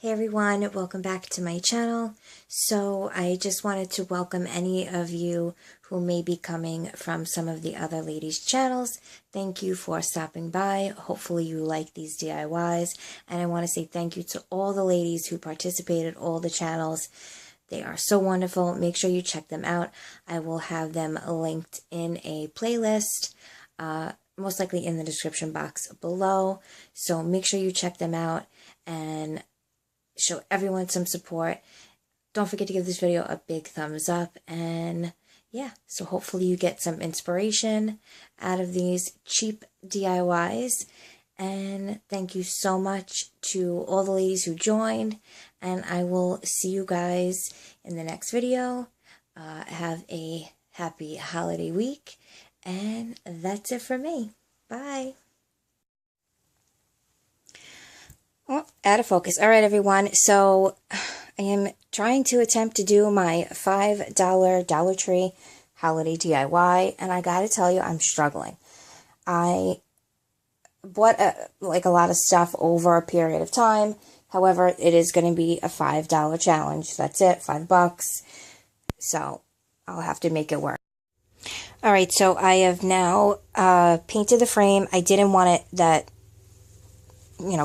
Hey everyone, welcome back to my channel. So I just wanted to welcome any of you who may be coming from some of the other ladies' channels. Thank you for stopping by. Hopefully you like these DIYs. And I want to say thank you to all the ladies who participated, all the channels. They are so wonderful. Make sure you check them out. I will have them linked in a playlist, most likely in the description box below. So make sure you check them out and show everyone some support. Don't forget to give this video a big thumbs up, and yeah, so hopefully you get some inspiration out of these cheap DIYs. And thank you so much to all the ladies who joined, and I will see you guys in the next video. Have a happy holiday week, and that's it for me. Bye. Oh, out of focus. All right, everyone. So I am trying to attempt to do my $5 Dollar Tree holiday DIY, and I gotta tell you, I'm struggling. I bought a lot of stuff over a period of time. However, it is going to be a $5 challenge. That's it, $5. So I'll have to make it work. All right, so I have now painted the frame. I didn't want it that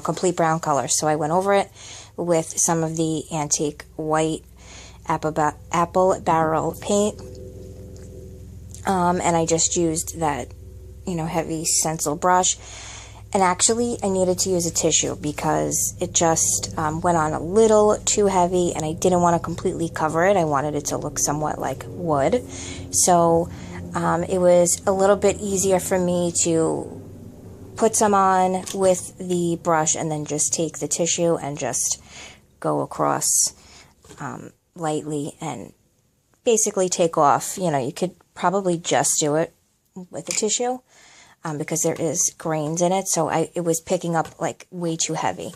complete brown color. So I went over it with some of the antique white apple barrel paint. And I just used that, heavy stencil brush. And actually, I needed to use a tissue because it just went on a little too heavy, and I didn't want to completely cover it. I wanted it to look somewhat like wood. So it was a little bit easier for me to put some on with the brush and then just take the tissue and just go across lightly and basically take off. You could probably just do it with a tissue because there is grains in it, so it was picking up like way too heavy.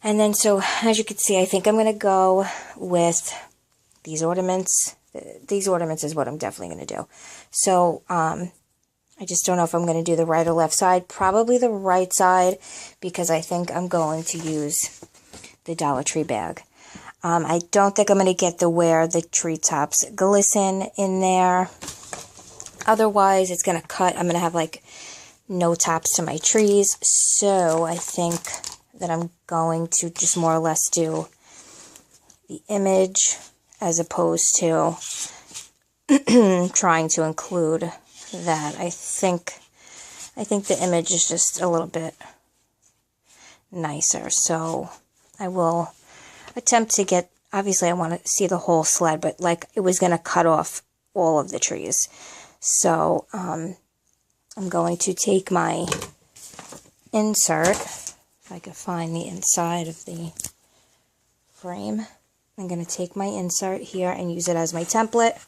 And then, so as you can see, I think I'm going to go with these ornaments. These ornaments is what I'm definitely going to do. So I just don't know if I'm going to do the right or left side. Probably the right side, because I think I'm going to use the Dollar Tree bag. I don't think I'm going to get the where the treetops glisten in there. Otherwise, it's going to cut. I'm going to have like no tops to my trees. So I think that I'm going to just more or less do the image as opposed to trying to include that. I think the image is just a little bit nicer. So I will attempt to get, obviously I want to see the whole sled, but like it was going to cut off all of the trees. So I'm going to take my insert, if I could find the inside of the frame. I'm going to take my insert here and use it as my template.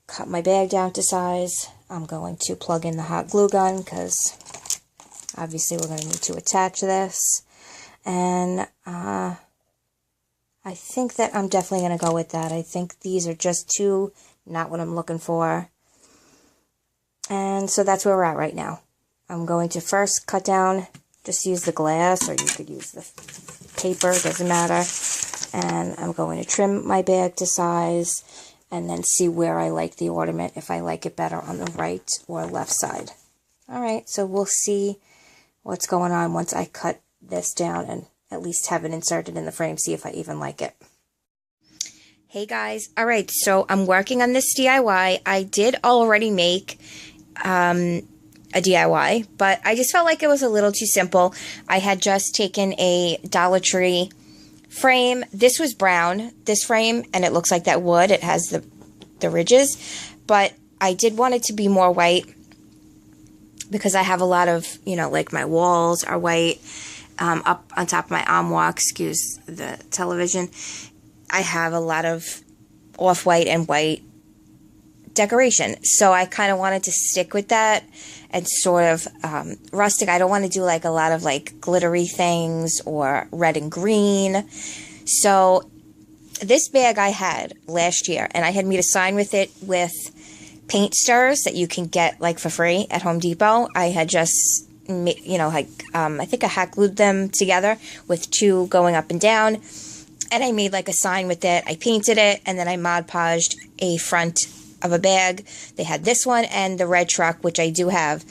Cut my bag down to size. I'm going to plug in the hot glue gun because obviously we're going to need to attach this. And I think that I'm definitely going to go with that. I think these are just too not what I'm looking for. And so that's where we're at right now. I'm going to first cut down, just use the glass, or you could use the paper, doesn't matter. And I'm going to trim my bag to size and then see where I like the ornament, if I like it better on the right or left side. Alright, so we'll see what's going on once I cut this down and at least have it inserted in the frame, see if I even like it. Hey guys, alright, so I'm working on this DIY. I did already make a DIY, but I just felt like it was a little too simple. I had just taken a Dollar Tree frame. This was brown, this frame, and it looks like that wood. It has the ridges, but I did want it to be more white because I have a lot of, like my walls are white. Up on top of my armoire, excuse the television, I have a lot of off-white and white decoration. So I kind of wanted to stick with that and sort of rustic. I don't want to do like a lot of like glittery things or red and green. So this bag I had last year, and I had made a sign with it with paint stirrers that you can get like for free at Home Depot. I had just you know, like, I think I hot glued them together with 2 going up and down. And I made like a sign with it. I painted it, and then I Mod Podged a front of a bag. They had this one and the red truck, which I do have.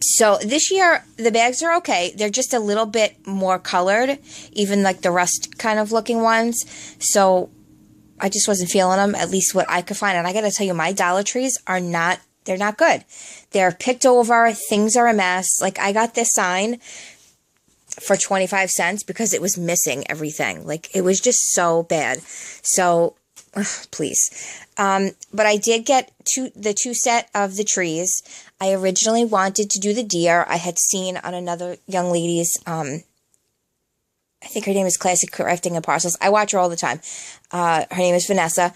So this year, the bags are okay. They're just a little bit more colored, even like the rust kind of looking ones. So I just wasn't feeling them, at least what I could find. And I got to tell you, my Dollar Trees are not, they're not good. They're picked over. Things are a mess. Like, I got this sign for 25 cents because it was missing everything. Like, it was just so bad. So, please. But I did get the 2 set of the trees. I originally wanted to do the deer. I had seen on another young lady's, I think her name is Classic Crafting and Parcels. I watch her all the time. Her name is Vanessa.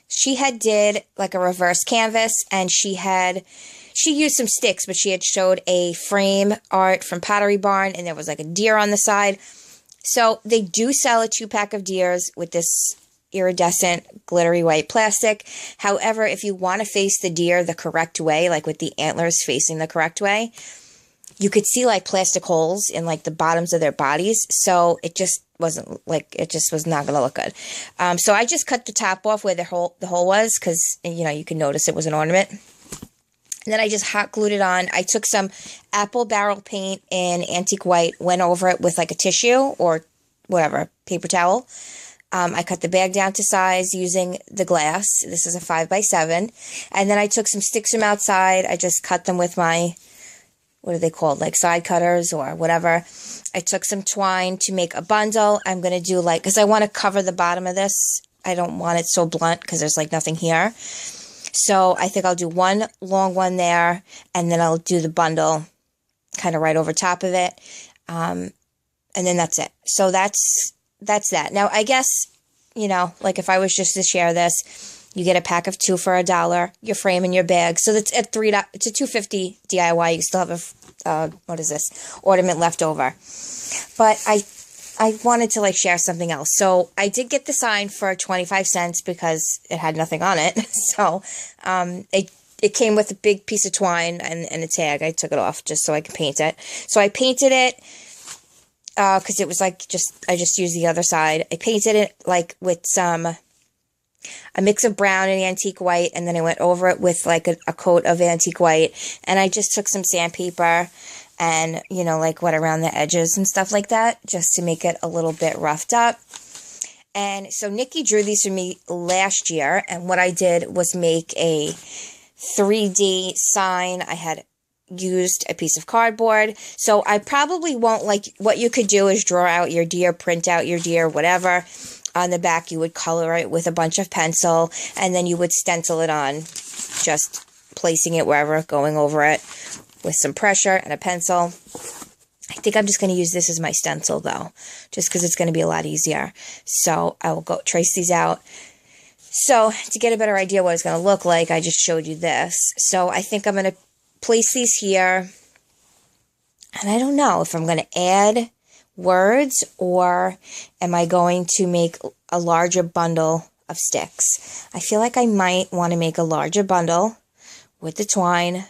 She had did like a reverse canvas, and she used some sticks, but she had showed a frame art from Pottery Barn, and there was like a deer on the side. So they do sell a 2-pack of deers with this iridescent glittery white plastic. However, if you want to face the deer the correct way, like with the antlers facing the correct way, you could see like plastic holes in like the bottoms of their bodies. So it just wasn't like, it just was not going to look good. So I just cut the top off where the hole was, because, you know, you can notice it was an ornament. And then I just hot glued it on. I took some apple barrel paint in antique white, went over it with like a tissue or whatever, paper towel. I cut the bag down to size using the glass. This is a 5x7. And then I took some sticks from outside. I just cut them with my, what are they called? Like side cutters or whatever. I took some twine to make a bundle. I'm going to do like, because I want to cover the bottom of this. I don't want it so blunt because there's like nothing here. So I think I'll do one long one there, and then I'll do the bundle kind of right over top of it. And then that's it. So that's that. Now, I guess, you know, like if I was just to share this, you get a pack of 2 for $1, your frame and your bag. So that's at $3, it's a $2.50 DIY. You still have a, what is this, ornament left over. But I wanted to like share something else. So I did get the sign for 25 cents because it had nothing on it. So it came with a big piece of twine and a tag. I took it off just so I could paint it. So I painted it because it was like I just used the other side. I painted it like with a mix of brown and antique white, and then I went over it with like a coat of antique white, and I just took some sandpaper and, you know, like what around the edges and stuff like that, just to make it a little bit roughed up. And so Nikki drew these for me last year, and what I did was make a 3D sign. I had used a piece of cardboard, so I probably won't, like, what you could do is draw out your deer, print out your deer, whatever. On the back, you would color it with a bunch of pencil, and then you would stencil it on, just placing it wherever, going over it with some pressure and a pencil. I think I'm just going to use this as my stencil, though, just because it's going to be a lot easier. So I will go trace these out. So to get a better idea what it's going to look like, I just showed you this. So I think I'm going to place these here. And I don't know if I'm going to add words or am I going to make a larger bundle of sticks. I feel like I might want to make a larger bundle with the twine.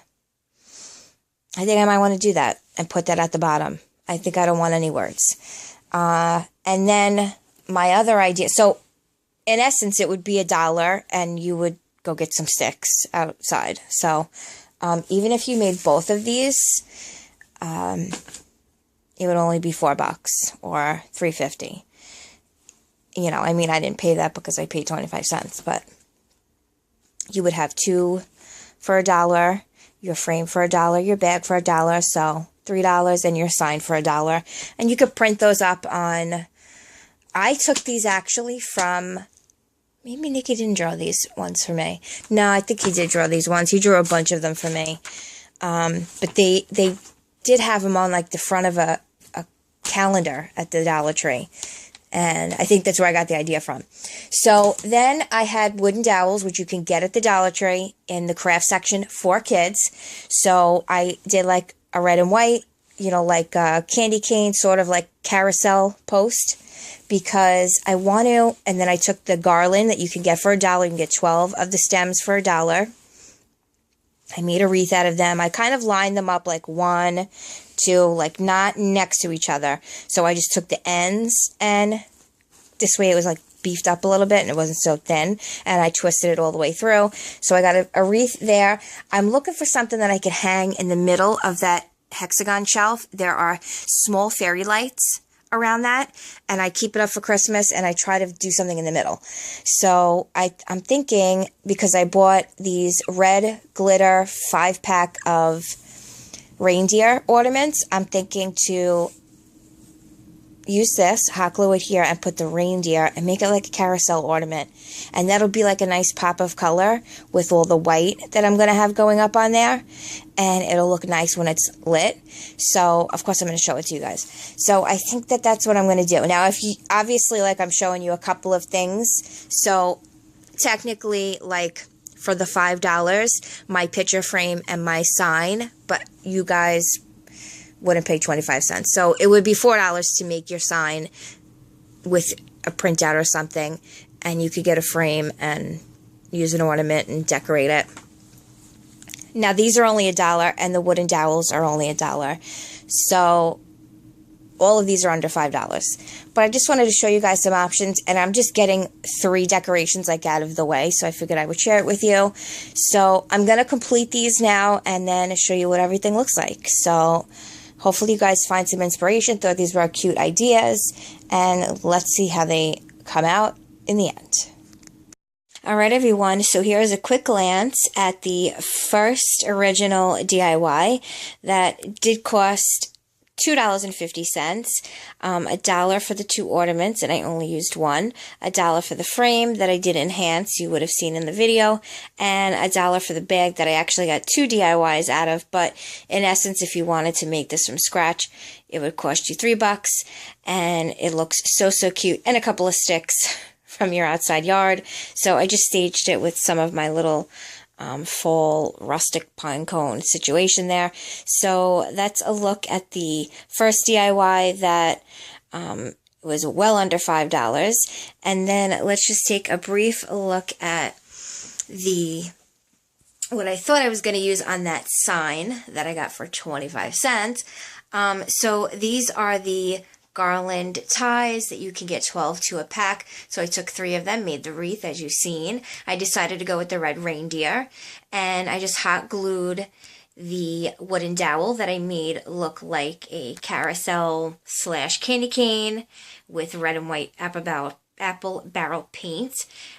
I think I might want to do that and put that at the bottom. I think I don't want any words. And then my other idea, so in essence, it would be $1 and you would go get some sticks outside. So even if you made both of these, it would only be $4 or $3.50. You know, I mean, I didn't pay that because I paid 25 cents, but you would have 2 for $1, your frame for $1, your bag for $1, so $3, and your sign for $1. And you could print those up on, I took these actually from, maybe Nikki didn't draw these ones for me. No, I think he did draw these ones. He drew a bunch of them for me. But they did have them on like the front of a calendar at the Dollar Tree. And I think that's where I got the idea from. So then I had wooden dowels, which you can get at the Dollar Tree in the craft section for kids. So I did like a red and white, you know, like a candy cane, sort of like carousel post, because I want to, and then I took the garland that you can get for $1. You can get 12 of the stems for $1. I made a wreath out of them. I kind of lined them up like 1, 2, like not next to each other. So I just took the ends, and this way it was like beefed up a little bit and it wasn't so thin, and I twisted it all the way through. So I got a wreath there. I'm looking for something that I could hang in the middle of that hexagon shelf. There are small fairy lights around that, and I keep it up for Christmas, and I try to do something in the middle. So I'm thinking, because I bought these red glitter 5-pack of reindeer ornaments, I'm thinking to use this, hot glue it here, and put the reindeer and make it like a carousel ornament. And that'll be like a nice pop of color with all the white that I'm going to have going up on there. And it'll look nice when it's lit. So, of course, I'm going to show it to you guys. So, I think that that's what I'm going to do. Now, if you, obviously, like, I'm showing you a couple of things. So, technically, like, for the $5, my picture frame and my sign, but you guys wouldn't pay 25 cents. So it would be $4 to make your sign with a printout or something, and you could get a frame and use an ornament and decorate it. Now these are only $1, and the wooden dowels are only $1. So all of these are under $5. But I just wanted to show you guys some options, and I'm just getting 3 decorations like out of the way, so I figured I would share it with you. So I'm going to complete these now and then show you what everything looks like. So hopefully you guys find some inspiration, thought these were cute ideas, and let's see how they come out in the end. Alright everyone, so here's a quick glance at the first original DIY that did cost $2.50, $1 for the 2 ornaments, and I only used 1, $1 for the frame that I did enhance, you would have seen in the video, and $1 for the bag that I actually got 2 DIYs out of. But in essence, if you wanted to make this from scratch, it would cost you $3, and it looks so cute, and a couple of sticks from your outside yard. So I just staged it with some of my little fall rustic pine cone situation there. So that's a look at the first DIY that was well under $5. And then let's just take a brief look at what I thought I was going to use on that sign that I got for 25 cents. So these are the garland ties that you can get 12 to a pack. So I took 3 of them, made the wreath as you've seen. I decided to go with the red reindeer, and I just hot glued the wooden dowel that I made look like a carousel / candy cane with red and white apple barrel paint.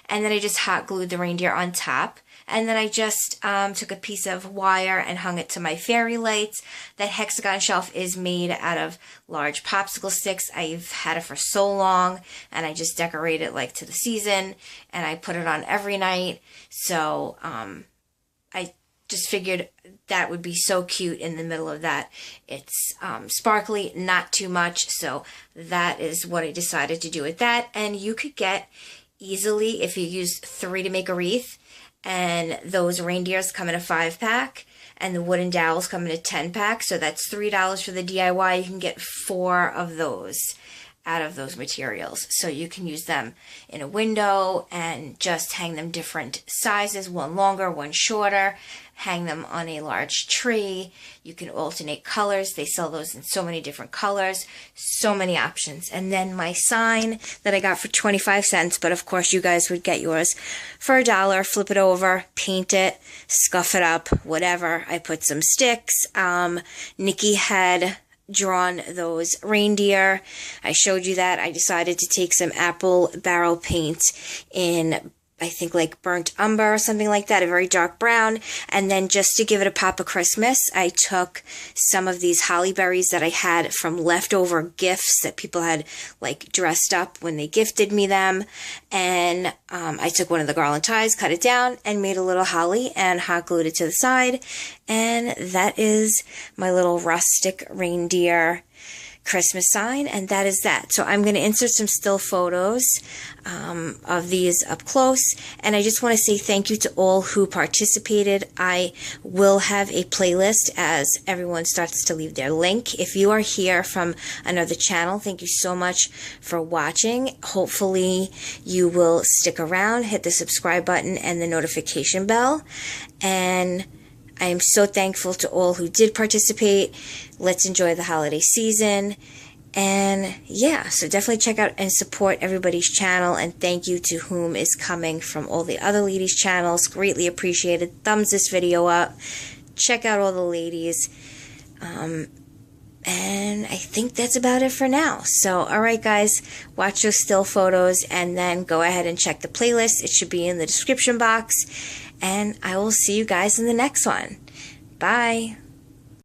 And then I just hot glued the reindeer on top. And then I just took a piece of wire and hung it to my fairy lights. That hexagon shelf is made out of large popsicle sticks. I've had it for so long, and I just decorate it like to the season, and I put it on every night. So I just figured that would be so cute in the middle of that. It's sparkly, not too much, so that is what I decided to do with that. And you could get easily, if you use 3 to make a wreath, and those reindeers come in a 5-pack, and the wooden dowels come in a 10-pack, so that's $3 for the DIY. You can get 4 of those out of those materials. So you can use them in a window and just hang them different sizes, one longer, one shorter, hang them on a large tree. You can alternate colors. They sell those in so many different colors, so many options. And then my sign that I got for 25 cents, but of course you guys would get yours for $1, flip it over, paint it, scuff it up, whatever. I put some sticks. Nikki had drawn those reindeer. I showed you that. I decided to take some apple barrel paint in, I think, like burnt umber or something like that, a very dark brown. And then just to give it a pop of Christmas, I took some of these holly berries that I had from leftover gifts that people had like dressed up when they gifted me them. And I took one of the garland ties, cut it down, and made a little holly and hot glued it to the side. And that is my little rustic reindeer Christmas sign, and that is that. So I'm going to insert some still photos of these up close, and I just want to say thank you to all who participated. I will have a playlist as everyone starts to leave their link. If you are here from another channel, thank you so much for watching. Hopefully you will stick around, hit the subscribe button and the notification bell, and I am so thankful to all who did participate. Let's enjoy the holiday season. And yeah, so definitely check out and support everybody's channel. And thank you to whom is coming from all the other ladies' channels. Greatly appreciated. Thumbs this video up. Check out all the ladies. And I think that's about it for now. So, alright guys, watch those still photos and then go ahead and check the playlist. It should be in the description box. And I will see you guys in the next one. Bye.